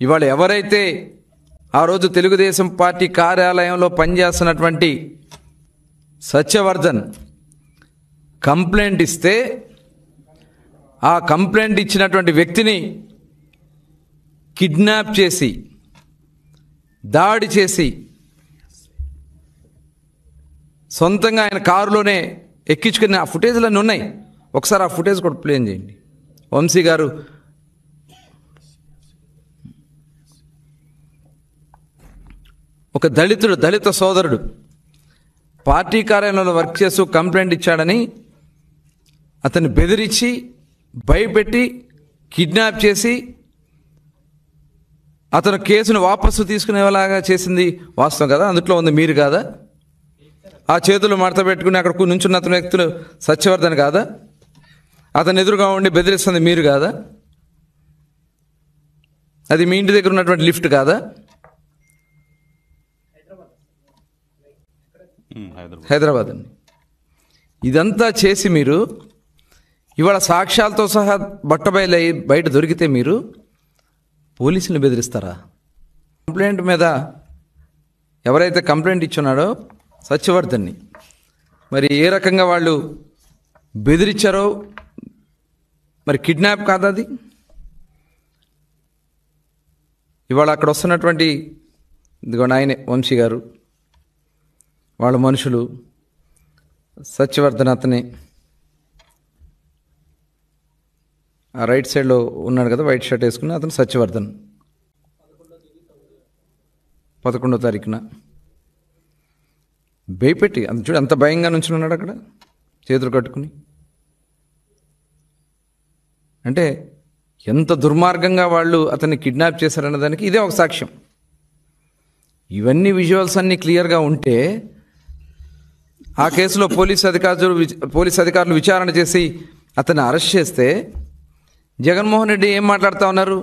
ఇవాళ ఎవరైతే ఆ రోజు తెలుగుదేశం పార్టీ కార్యాలయంలో పనిచేస్తున్నటువంటి సత్యవర్ధన్ కంప్లైంట్ ఇస్తే ఆ కంప్లైంట్ ఇచ్చినటువంటి వ్యక్తిని కిడ్నాప్ చేసి దాడి చేసి సొంతంగా ఆయన కారులోనే ఎక్కించుకుని ఆ ఫుటేజ్లన్నీ ఉన్నాయి. ఒకసారి ఆ ఫుటేజ్ కూడా ప్లే చేయండి. వంశీ గారు ఒక దళిత సోదరుడు పార్టీ కార్యాలయంలో వర్క్ చేస్తూ కంప్లైంట్ ఇచ్చాడని అతన్ని బెదిరించి భయపెట్టి కిడ్నాప్ చేసి అతను కేసును వాపసు తీసుకునేలాగా చేసింది వాస్తవం కదా? అందుట్లో ఉంది మీరు కాదా? ఆ చేతులు మడత పెట్టుకుని అక్కడ నుంచున్న అతని వ్యక్తులు సత్యవర్ధన్ కాదా? అతను ఎదురుగా ఉండి బెదిరిస్తుంది మీరు కాదా? అది మీ ఇంటి దగ్గర ఉన్నటువంటి లిఫ్ట్ కాదా? హైదరాబాద్ అండి. ఇదంతా చేసి మీరు ఇవాళ సాక్ష్యాలతో సహా బట్టబయలు బయట దొరికితే మీరు పోలీసులను బెదిరిస్తారా? కంప్లైంట్ మీద ఎవరైతే కంప్లైంట్ ఇచ్చున్నాడో సత్యవర్ధన్ని మరి ఏ రకంగా వాళ్ళు బెదిరించారో మరి కిడ్నాప్ కాదా అది? ఇవాళ అక్కడ వస్తున్నటువంటి ఇదిగోండి ఆయనే వంశీ గారు, వాళ్ళ మనుషులు, సత్యవర్ధన్ అతనే ఆ రైట్ సైడ్లో ఉన్నాడు కదా, వైట్ షర్ట్ వేసుకుని అతను సత్యవర్ధన్. 11వ తారీఖున భయపెట్టి అంత చూడు అంత భయంగా నుంచి ఉన్నాడు అక్కడ చేతులు కట్టుకుని. అంటే ఎంత దుర్మార్గంగా వాళ్ళు అతన్ని కిడ్నాప్ చేశారన్న దానికి ఇదే ఒక సాక్ష్యం. ఇవన్నీ విజువల్స్ అన్నీ క్లియర్గా ఉంటే ఆ కేసులో పోలీస్ అధికారులు విచారణ చేసి అతన్ని అరెస్ట్ చేస్తే జగన్మోహన్ రెడ్డి ఏం మాట్లాడుతూ ఉన్నారు?